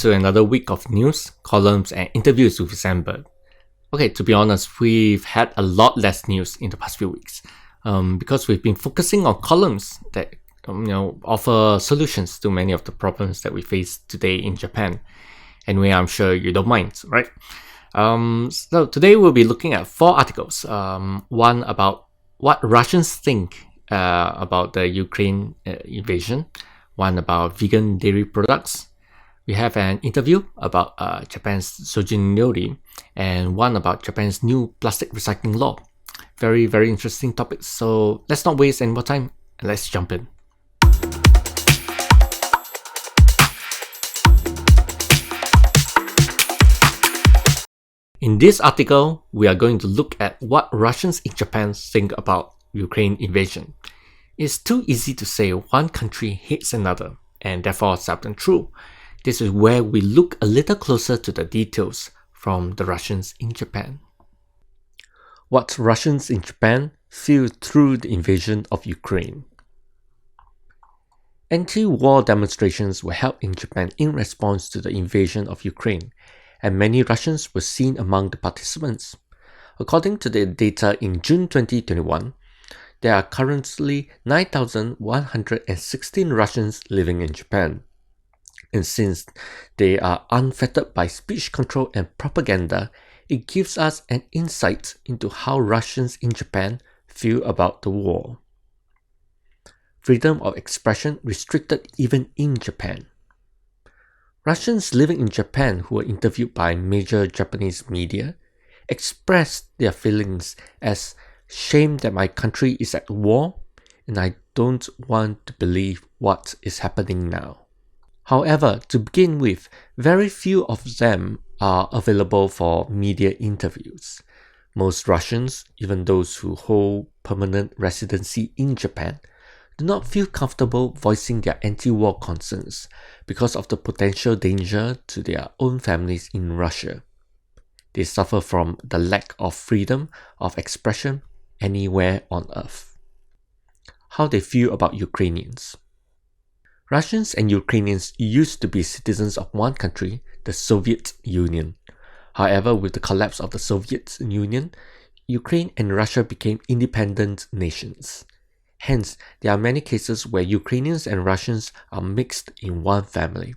to another week of news, columns, and interviews with Zenbird. Okay, to be honest, we've had a lot less news in the past few weeks because we've been focusing on columns that offer solutions to many of the problems that we face today in Japan. Anyway, I'm sure you don't mind, right? So today we'll be looking at 4 articles. One about what Russians think about the Ukraine invasion. One about vegan dairy products. We have an interview about Japan's Shojin Ryori, and one about Japan's new plastic recycling law. Very, very interesting topics. So let's not waste any more time and let's jump in. In this article, we are going to look at what Russians in Japan think about Ukraine invasion. It's too easy to say one country hates another, and therefore seldom true. This is where we look a little closer to the details from the Russians in Japan. What Russians in Japan feel through the invasion of Ukraine. Anti-war demonstrations were held in Japan in response to the invasion of Ukraine, and many Russians were seen among the participants. According to the data in June 2021, there are currently 9,116 Russians living in Japan. And since they are unfettered by speech control and propaganda, it gives us an insight into how Russians in Japan feel about the war. Freedom of expression restricted even in Japan. Russians living in Japan who were interviewed by major Japanese media expressed their feelings as shame that my country is at war and I don't want to believe what is happening now. However, to begin with, very few of them are available for media interviews. Most Russians, even those who hold permanent residency in Japan, do not feel comfortable voicing their anti-war concerns because of the potential danger to their own families in Russia. They suffer from the lack of freedom of expression anywhere on earth. How they feel about Ukrainians. Russians and Ukrainians used to be citizens of one country, the Soviet Union. However, with the collapse of the Soviet Union, Ukraine and Russia became independent nations. Hence, there are many cases where Ukrainians and Russians are mixed in one family.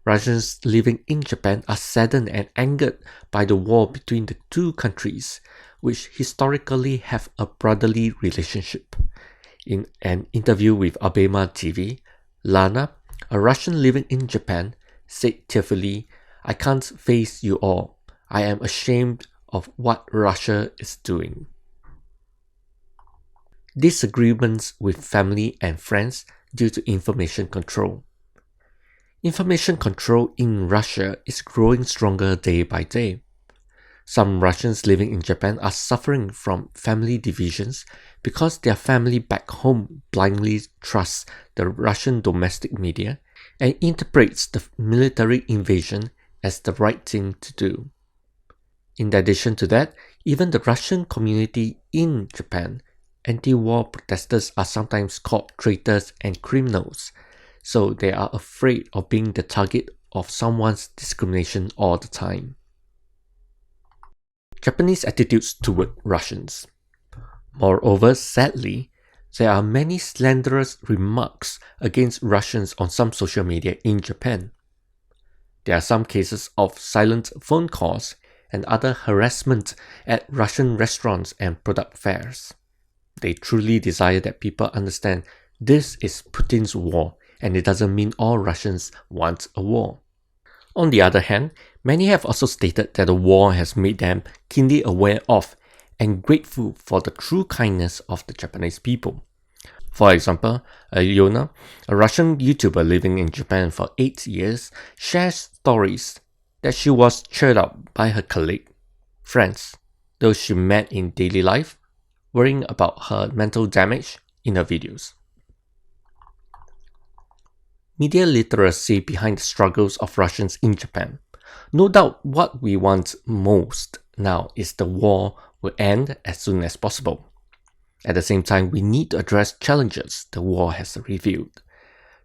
Russians living in Japan are saddened and angered by the war between the two countries, which historically have a brotherly relationship. In an interview with Abema TV, Lana, a Russian living in Japan, said tearfully, "I can't face you all. I am ashamed of what Russia is doing." Disagreements with family and friends due to information control. Information control in Russia is growing stronger day by day. Some Russians living in Japan are suffering from family divisions because their family back home blindly trusts the Russian domestic media and interprets the military invasion as the right thing to do. In addition to that, even the Russian community in Japan, anti-war protesters are sometimes called traitors and criminals, so they are afraid of being the target of someone's discrimination all the time. Japanese attitudes toward Russians. Moreover, sadly, there are many slanderous remarks against Russians on some social media in Japan. There are some cases of silent phone calls and other harassment at Russian restaurants and product fairs. They truly desire that people understand this is Putin's war and it doesn't mean all Russians want a war. On the other hand, many have also stated that the war has made them keenly aware of and grateful for the true kindness of the Japanese people. For example, Yona, a Russian YouTuber living in Japan for 8 years, shares stories that she was cheered up by her colleague, friends, those she met in daily life, worrying about her mental damage in her videos. Media literacy behind the struggles of Russians in Japan. No doubt what we want most now is the war will end as soon as possible. At the same time, we need to address challenges the war has revealed.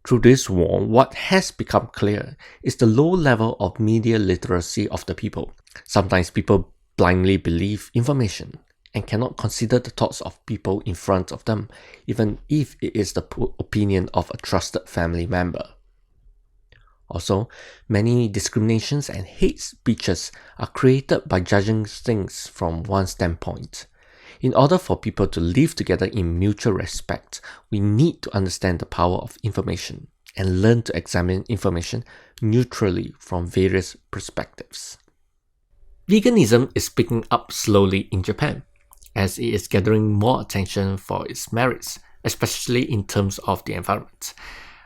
Through this war, what has become clear is the low level of media literacy of the people. Sometimes people blindly believe information and cannot consider the thoughts of people in front of them, even if it is the opinion of a trusted family member. Also, many discriminations and hate speeches are created by judging things from one standpoint. In order for people to live together in mutual respect, we need to understand the power of information and learn to examine information neutrally from various perspectives. Veganism is picking up slowly in Japan, as it is gathering more attention for its merits, especially in terms of the environment.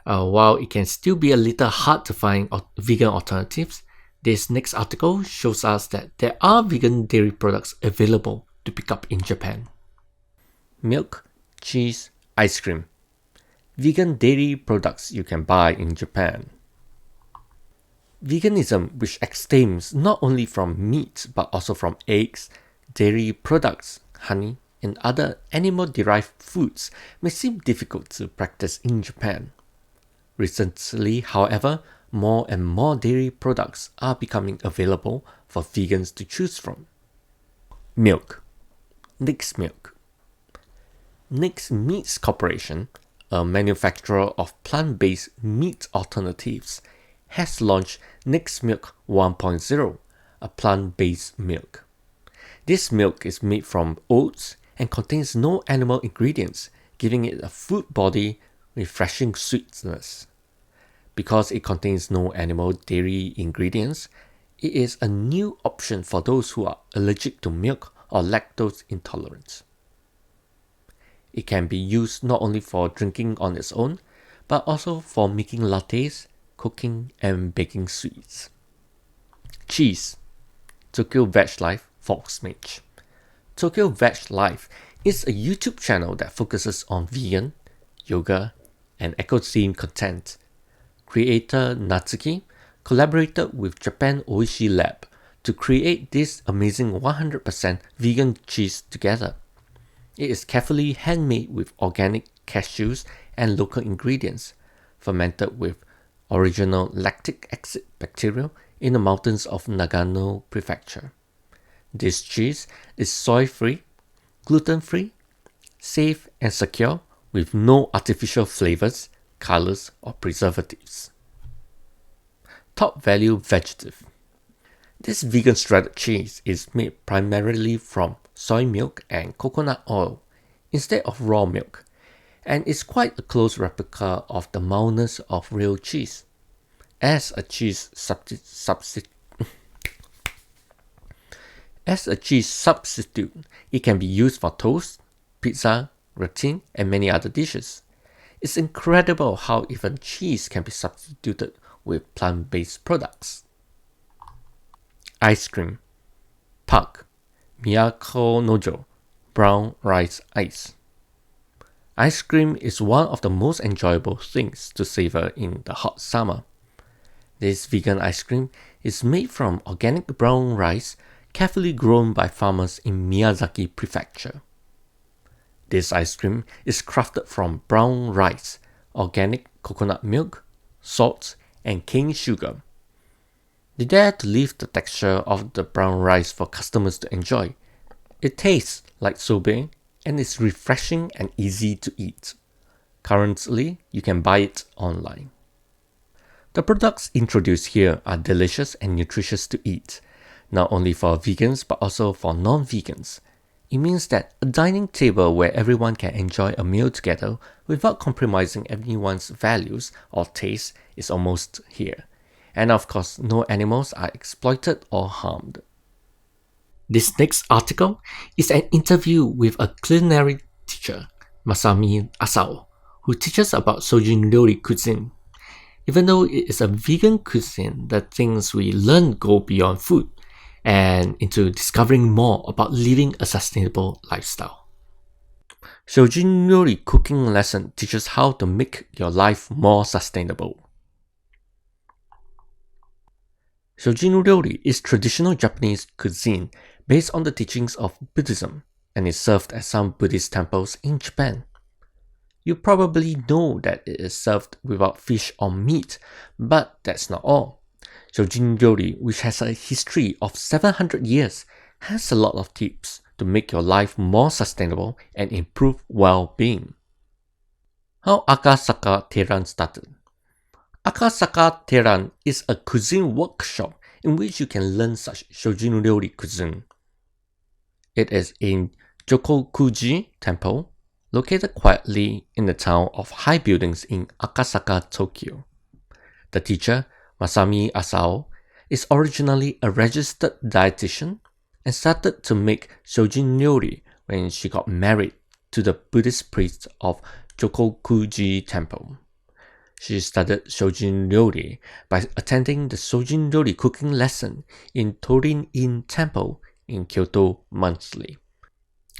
While it can still be a little hard to find vegan alternatives, this next article shows us that there are vegan dairy products available to pick up in Japan. Milk, cheese, ice cream. Vegan dairy products you can buy in Japan. Veganism, which abstains not only from meat but also from eggs, dairy products, honey, and other animal-derived foods, may seem difficult to practice in Japan. Recently, however, more and more dairy products are becoming available for vegans to choose from. Milk. Nix Milk. Nix Meats Corporation, a manufacturer of plant-based meat alternatives, has launched Nix Milk 1.0, a plant-based milk. This milk is made from oats and contains no animal ingredients, giving it a fruit body, refreshing sweetness. Because it contains no animal dairy ingredients, it is a new option for those who are allergic to milk or lactose intolerant. It can be used not only for drinking on its own, but also for making lattes, cooking, and baking sweets. Cheese. Tokyo Veg Life Fox Mage. Tokyo Veg Life is a YouTube channel that focuses on vegan, yoga, and eco-themed content. Creator Natsuki collaborated with Japan Oishi Lab to create this amazing 100% vegan cheese together. It is carefully handmade with organic cashews and local ingredients, fermented with original lactic acid bacteria in the mountains of Nagano Prefecture. This cheese is soy-free, gluten-free, safe and secure with no artificial flavors, colors, or preservatives. Top Value Vegetative. This vegan shredded cheese is made primarily from soy milk and coconut oil instead of raw milk, and is quite a close replica of the mildness of real cheese. As a cheese substitute, it can be used for toast, pizza, gratin, and many other dishes. It's incredible how even cheese can be substituted with plant-based products. Ice cream. Park. Miyako Nojo Brown Rice Ice. Ice cream is one of the most enjoyable things to savor in the hot summer. This vegan ice cream is made from organic brown rice carefully grown by farmers in Miyazaki Prefecture. This ice cream is crafted from brown rice, organic coconut milk, salt, and cane sugar. They dare to leave the texture of the brown rice for customers to enjoy. It tastes like sorbet and is refreshing and easy to eat. Currently, you can buy it online. The products introduced here are delicious and nutritious to eat, not only for vegans but also for non-vegans. It means that a dining table where everyone can enjoy a meal together without compromising anyone's values or taste is almost here. And of course, no animals are exploited or harmed. This next article is an interview with a culinary teacher, Masami Asao, who teaches about Shojin Ryori cuisine. Even though it is a vegan cuisine, the things we learn go beyond food and into discovering more about living a sustainable lifestyle. Shojin Ryori cooking lesson teaches how to make your life more sustainable. Shojin Ryori is traditional Japanese cuisine based on the teachings of Buddhism and is served at some Buddhist temples in Japan. You probably know that it is served without fish or meat, but that's not all. Shojin Ryori, which has a history of 700 years, has a lot of tips to make your life more sustainable and improve well-being. How Akasaka Teran started. Akasaka Teran is a cuisine workshop in which you can learn such Shojin Ryori cuisine. It is in Jokokuji Temple, located quietly in the town of high buildings in Akasaka, Tokyo. The teacher, Masami Asao, is originally a registered dietitian and started to make Shojin Ryori when she got married to the Buddhist priest of Jokokuji Temple. She studied Shojin Ryori by attending the Shojin Ryori cooking lesson in Torin-in Temple in Kyoto monthly.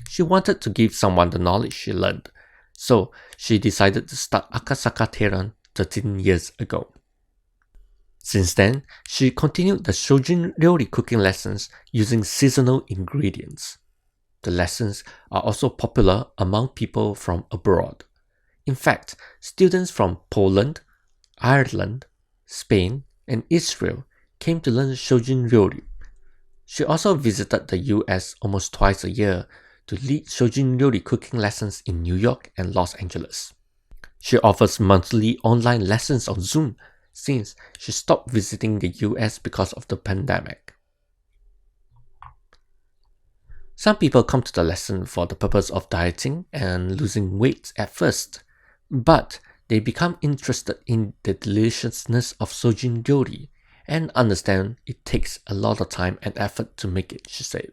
She wanted to give someone the knowledge she learned, so she decided to start Akasaka Teran 13 years ago. Since then, she continued the Shojin Ryori cooking lessons using seasonal ingredients. The lessons are also popular among people from abroad. In fact, students from Poland, Ireland, Spain, and Israel came to learn Shojin Ryori. She also visited the US almost twice a year to lead Shojin Ryori cooking lessons in New York and Los Angeles. She offers monthly online lessons on Zoom since she stopped visiting the US because of the pandemic. Some people come to the lesson for the purpose of dieting and losing weight at first, but they become interested in the deliciousness of Shojin Ryori and understand it takes a lot of time and effort to make it, she said.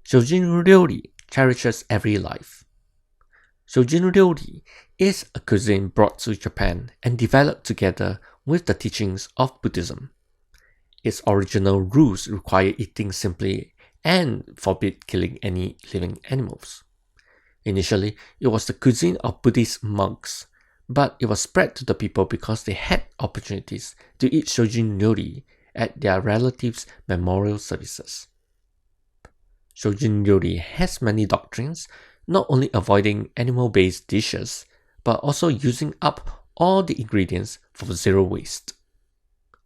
Shojin Ryori cherishes every life. Shojin Ryori is a cuisine brought to Japan and developed together with the teachings of Buddhism. Its original rules require eating simply and forbid killing any living animals. Initially, it was the cuisine of Buddhist monks, but it was spread to the people because they had opportunities to eat Shojin Ryori at their relatives' memorial services. Shojin Ryori has many doctrines, not only avoiding animal-based dishes, but also using up all the ingredients for zero waste.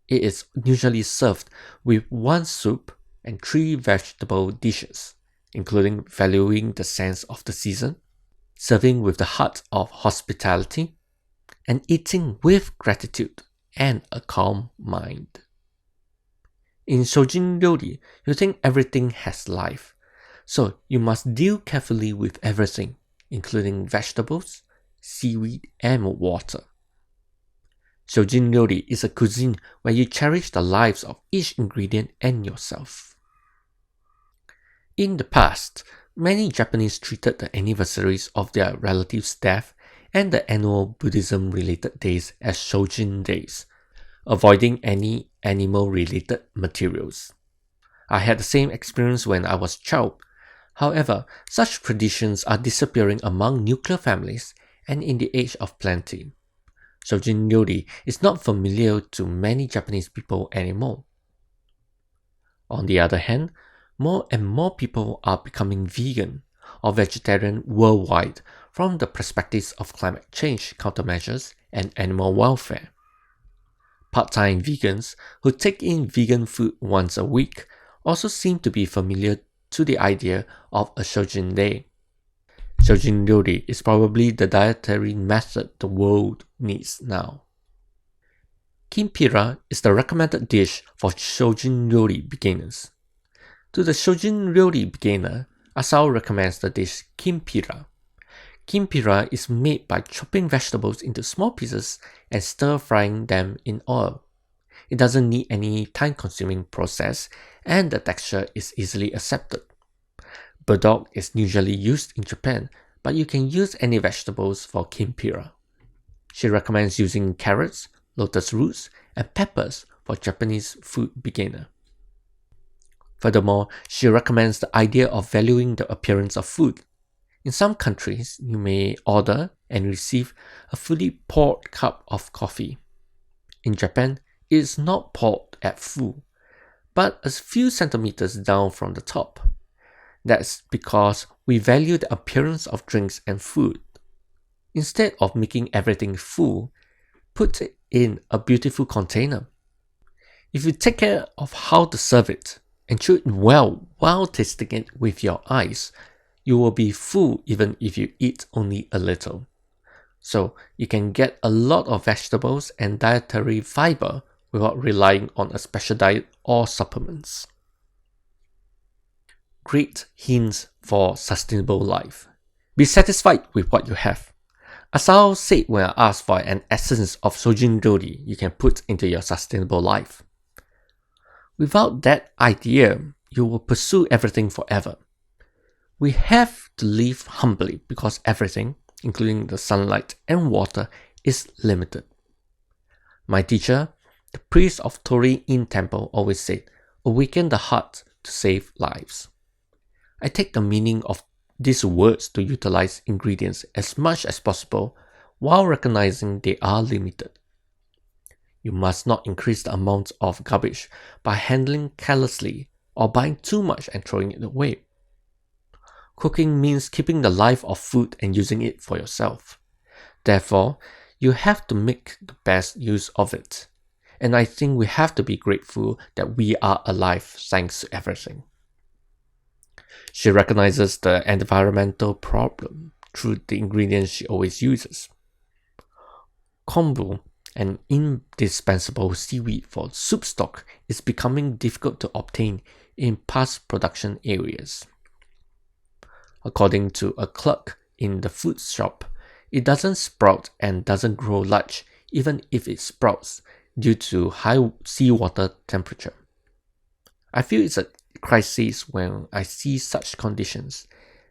It is usually served with one soup and 3 vegetable dishes, including valuing the sense of the season, serving with the heart of hospitality, and eating with gratitude and a calm mind. In Shojin Ryori, you think everything has life, so you must deal carefully with everything, including vegetables, seaweed, and water. Shojin Ryori is a cuisine where you cherish the lives of each ingredient and yourself. In the past, many Japanese treated the anniversaries of their relatives' death and the annual Buddhism-related days as Shojin days, avoiding any animal-related materials. I had the same experience when I was a child. However, such traditions are disappearing among nuclear families and in the age of plenty. Shojin Ryori is not familiar to many Japanese people anymore. On the other hand, more and more people are becoming vegan or vegetarian worldwide from the perspectives of climate change countermeasures and animal welfare. Part-time vegans who take in vegan food once a week also seem to be familiar to the idea of a Shojin day. Shojin Ryori is probably the dietary method the world needs now. Kimpira is the recommended dish for Shojin Ryori beginners. To the Shojin Ryori beginner, Asao recommends the dish Kimpira. Kimpira is made by chopping vegetables into small pieces and stir-frying them in oil. It doesn't need any time-consuming process, and the texture is easily accepted. Burdock is usually used in Japan, but you can use any vegetables for kimpira. She recommends using carrots, lotus roots, and peppers for Japanese food beginner. Furthermore, she recommends the idea of valuing the appearance of food. In some countries, you may order and receive a fully poured cup of coffee. In Japan, it is not poured at full, but a few centimeters down from the top. That's because we value the appearance of drinks and food. Instead of making everything full, put it in a beautiful container. If you take care of how to serve it and chew it well while tasting it with your eyes, you will be full even if you eat only a little. So you can get a lot of vegetables and dietary fiber without relying on a special diet or supplements. Great hints for sustainable life. Be satisfied with what you have. Asao said when I asked for an essence of Shojin Ryori you can put into your sustainable life. Without that idea, you will pursue everything forever. We have to live humbly because everything, including the sunlight and water, is limited. My teacher, the priest of Torii-in Temple, always said, awaken the heart to save lives. I take the meaning of these words to utilize ingredients as much as possible while recognizing they are limited. You must not increase the amount of garbage by handling carelessly or buying too much and throwing it away. Cooking means keeping the life of food and using it for yourself. Therefore, you have to make the best use of it. And I think we have to be grateful that we are alive thanks to everything. She recognizes the environmental problem through the ingredients she always uses. Kombu, an indispensable seaweed for soup stock, is becoming difficult to obtain in past production areas. According to a clerk in the food shop, it doesn't sprout and doesn't grow large even if it sprouts due to high seawater temperature. I feel it's a crisis when I see such conditions,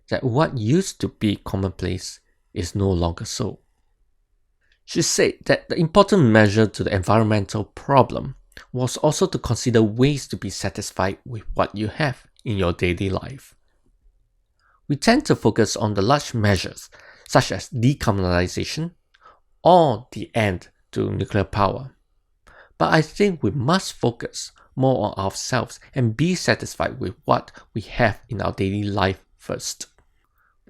that what used to be commonplace is no longer so. She said that the important measure to the environmental problem was also to consider ways to be satisfied with what you have in your daily life. We tend to focus on the large measures such as decarbonization or the end to nuclear power. But I think we must focus more on ourselves and be satisfied with what we have in our daily life first.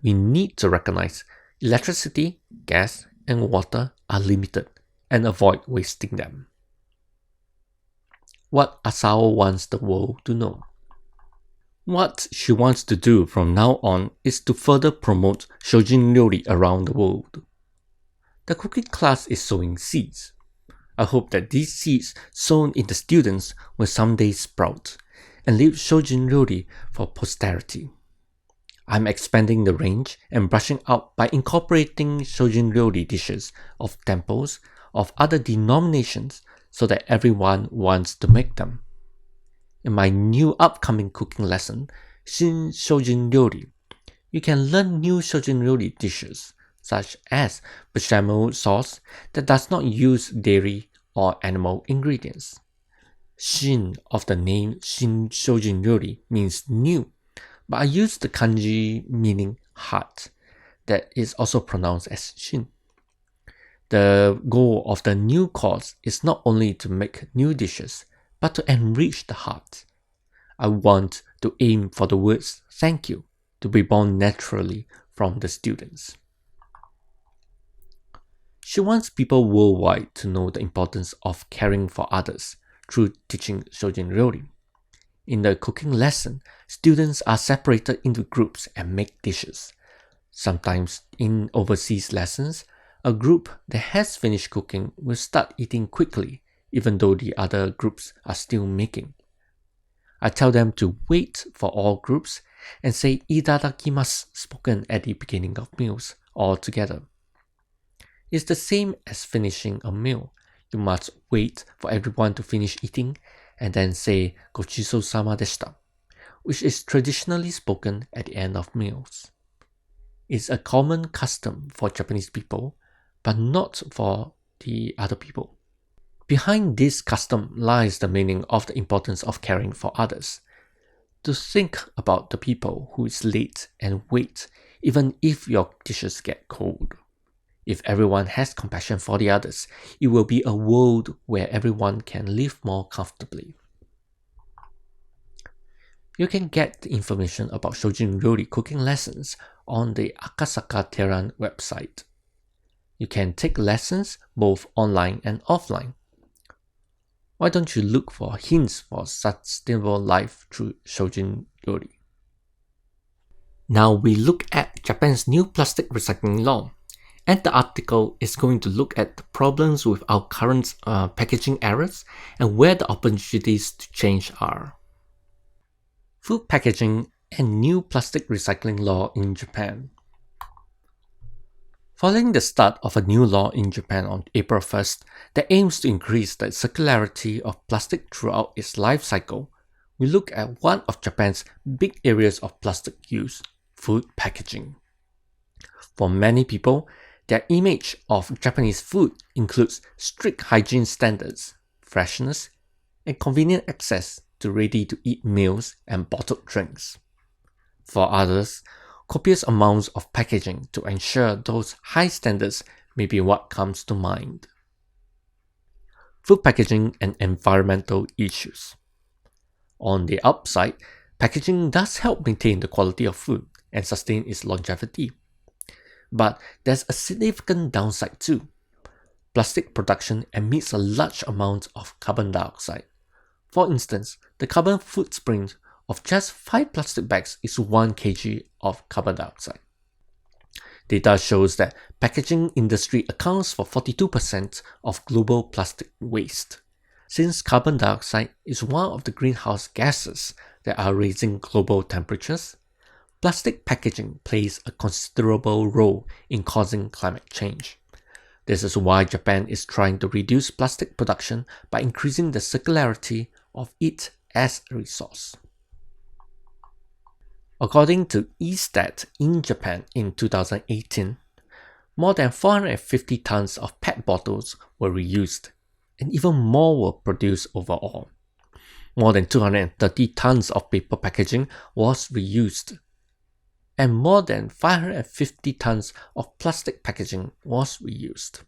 We need to recognize electricity, gas, and water are limited and avoid wasting them. What Asao wants the world to know. What she wants to do from now on is to further promote Shojin Ryori around the world. The cooking class is sowing seeds. I hope that these seeds sown in the students will someday sprout and leave Shojin Ryori for posterity. I'm expanding the range and brushing out by incorporating Shojin Ryori dishes of temples of other denominations so that everyone wants to make them. In my new upcoming cooking lesson, Shin Shojin Ryori, you can learn new Shojin Ryori dishes such as bechamel sauce that does not use dairy or animal ingredients. Shin of the name Shin Shojin Ryori means new, but I use the kanji meaning heart that is also pronounced as Shin. The goal of the new course is not only to make new dishes, but to enrich the heart. I want to aim for the words thank you to be born naturally from the students. She wants people worldwide to know the importance of caring for others through teaching Shojin Ryori. In the cooking lesson, students are separated into groups and make dishes. Sometimes in overseas lessons, a group that has finished cooking will start eating quickly, even though the other groups are still making. I tell them to wait for all groups and say itadakimasu spoken at the beginning of meals all together. It's the same as finishing a meal. You must wait for everyone to finish eating and then say gochisousama deshita, which is traditionally spoken at the end of meals. It's a common custom for Japanese people, but not for the other people. Behind this custom lies the meaning of the importance of caring for others. To think about the people who is late and wait even if your dishes get cold. If everyone has compassion for the others, it will be a world where everyone can live more comfortably. You can get the information about Shojin Ryori cooking lessons on the Akasaka Terran website. You can take lessons both online and offline. Why don't you look for hints for sustainable life through Shojin Ryori? Now we look at Japan's new plastic recycling law. And the article is going to look at the problems with our current packaging errors and where the opportunities to change are. Food packaging and new plastic recycling law in Japan. Following the start of a new law in Japan on April 1st that aims to increase the circularity of plastic throughout its life cycle, we look at one of Japan's big areas of plastic use, food packaging. For many people, their image of Japanese food includes strict hygiene standards, freshness, and convenient access to ready-to-eat meals and bottled drinks. For others, copious amounts of packaging to ensure those high standards may be what comes to mind. Food packaging and environmental issues. On the upside, packaging does help maintain the quality of food and sustain its longevity. But there's a significant downside too. Plastic production emits a large amount of carbon dioxide. For instance, the carbon footprint of just 5 plastic bags is 1 kg of carbon dioxide. Data shows that packaging industry accounts for 42% of global plastic waste. Since carbon dioxide is one of the greenhouse gases that are raising global temperatures, plastic packaging plays a considerable role in causing climate change. This is why Japan is trying to reduce plastic production by increasing the circularity of it as a resource. According to eStat in Japan in 2018, more than 450 tons of PET bottles were reused, and even more were produced overall. More than 230 tons of paper packaging was reused, and more than 550 tons of plastic packaging was reused.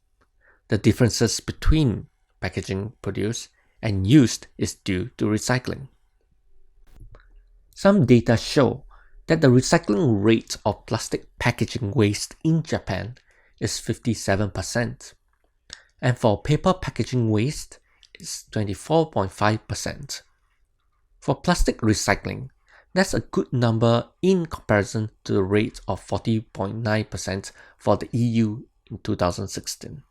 The differences between packaging produced and used is due to recycling. Some data show that the recycling rate of plastic packaging waste in Japan is 57%, and for paper packaging waste, it's 24.5%. For plastic recycling, that's a good number in comparison to the rate of 40.9% for the EU in 2016.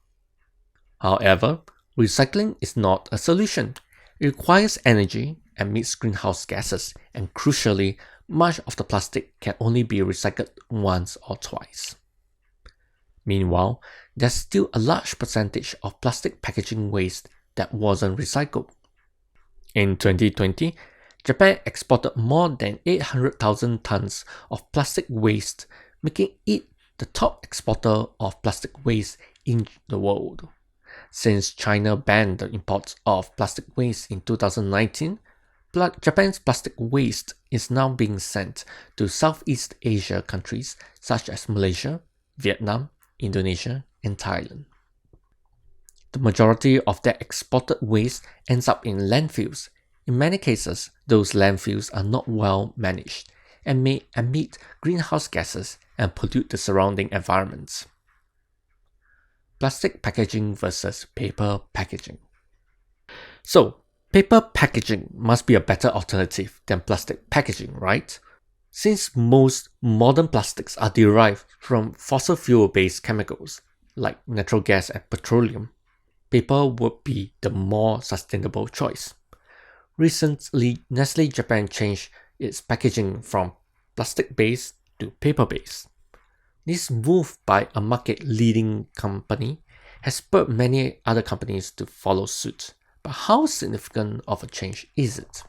However, recycling is not a solution. It requires energy, emits greenhouse gases, and crucially, much of the plastic can only be recycled once or twice. Meanwhile, there's still a large percentage of plastic packaging waste that wasn't recycled. In 2020, Japan exported more than 800,000 tons of plastic waste, making it the top exporter of plastic waste in the world. Since China banned the import of plastic waste in 2019, Japan's plastic waste is now being sent to Southeast Asia countries such as Malaysia, Vietnam, Indonesia, and Thailand. The majority of that exported waste ends up in landfills. In many cases, those landfills are not well managed and may emit greenhouse gases and pollute the surrounding environments. Plastic packaging versus paper packaging. So, paper packaging must be a better alternative than plastic packaging, right? Since most modern plastics are derived from fossil fuel-based chemicals like natural gas and petroleum, paper would be the more sustainable choice. Recently, Nestle Japan changed its packaging from plastic-based to paper-based. This move by a market-leading company has spurred many other companies to follow suit. But how significant of a change is it?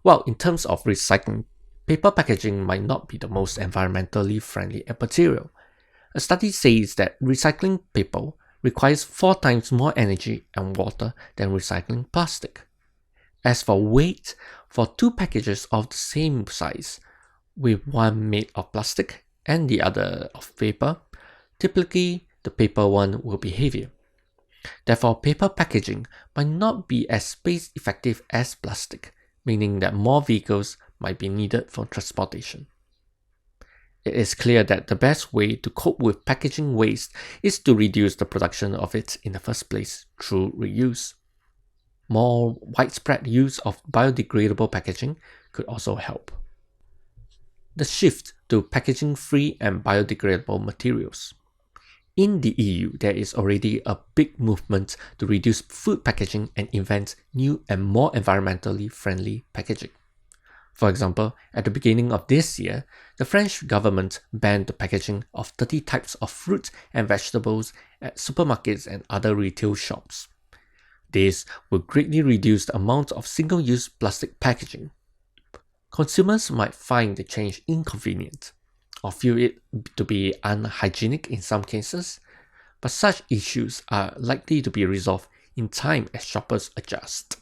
Well, in terms of recycling, paper packaging might not be the most environmentally friendly material. A study says that recycling paper requires 4 times more energy and water than recycling plastic. As for weight, for 2 packages of the same size, with one made of plastic and the other of paper, typically the paper one will be heavier. Therefore, paper packaging might not be as space effective as plastic, meaning that more vehicles might be needed for transportation. It is clear that the best way to cope with packaging waste is to reduce the production of it in the first place through reuse. More widespread use of biodegradable packaging could also help. The shift to packaging-free and biodegradable materials. In the EU, there is already a big movement to reduce food packaging and invent new and more environmentally friendly packaging. For example, at the beginning of this year, the French government banned the packaging of 30 types of fruit and vegetables at supermarkets and other retail shops. This will greatly reduce the amount of single-use plastic packaging. Consumers might find the change inconvenient or feel it to be unhygienic in some cases, but such issues are likely to be resolved in time as shoppers adjust.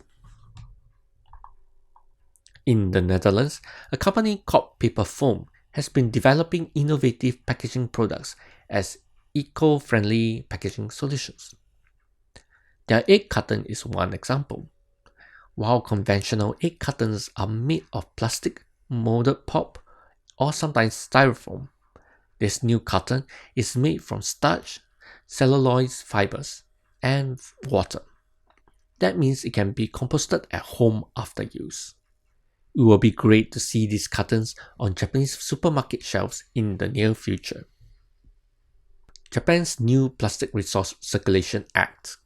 In the Netherlands, a company called Paper Foam has been developing innovative packaging products as eco-friendly packaging solutions. Their egg carton is one example. While conventional egg cartons are made of plastic, molded pulp, or sometimes styrofoam, this new carton is made from starch, cellulose fibers, and water. That means it can be composted at home after use. It will be great to see these cartons on Japanese supermarket shelves in the near future. Japan's new Plastic Resource Circulation Act.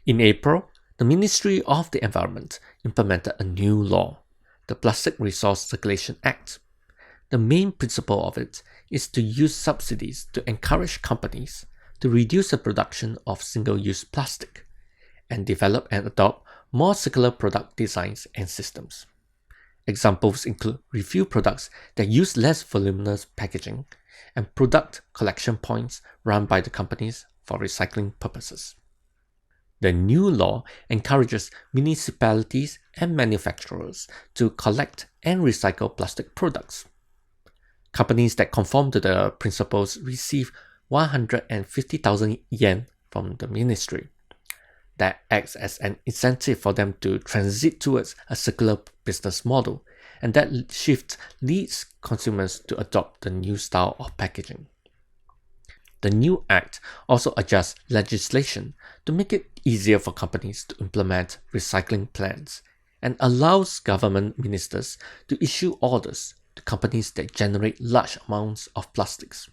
In April, the Ministry of the Environment implemented a new law, the Plastic Resource Circulation Act. The main principle of it is to use subsidies to encourage companies to reduce the production of single-use plastic and develop and adopt more circular product designs and systems. Examples include refill products that use less voluminous packaging and product collection points run by the companies for recycling purposes. The new law encourages municipalities and manufacturers to collect and recycle plastic products. Companies that conform to the principles receive 150,000 yen from the ministry. That acts as an incentive for them to transit towards a circular business model, and that shift leads consumers to adopt the new style of packaging. The new act also adjusts legislation to make it easier for companies to implement recycling plans and allows government ministers to issue orders to companies that generate large amounts of plastics.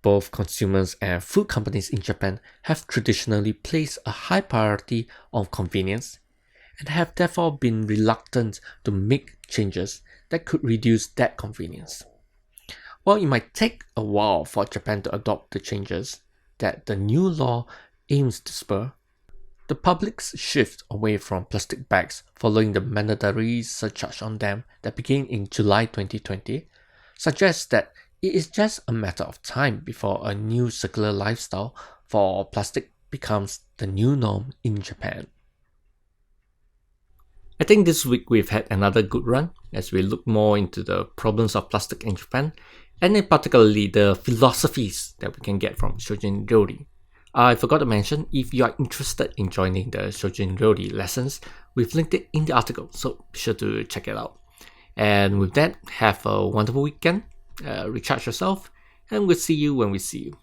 Both consumers and food companies in Japan have traditionally placed a high priority on convenience and have therefore been reluctant to make changes that could reduce that convenience. While it might take a while for Japan to adopt the changes that the new law aims to spur, the public's shift away from plastic bags following the mandatory surcharge on them that began in July 2020 suggests that it is just a matter of time before a new circular lifestyle for plastic becomes the new norm in Japan. I think this week we've had another good run as we look more into the problems of plastic in Japan, and in particularly the philosophies that we can get from Shojin Ryori. I forgot to mention, if you are interested in joining the Shojin Ryori lessons, we've linked it in the article, so be sure to check it out. And with that, have a wonderful weekend, recharge yourself, and we'll see you when we see you.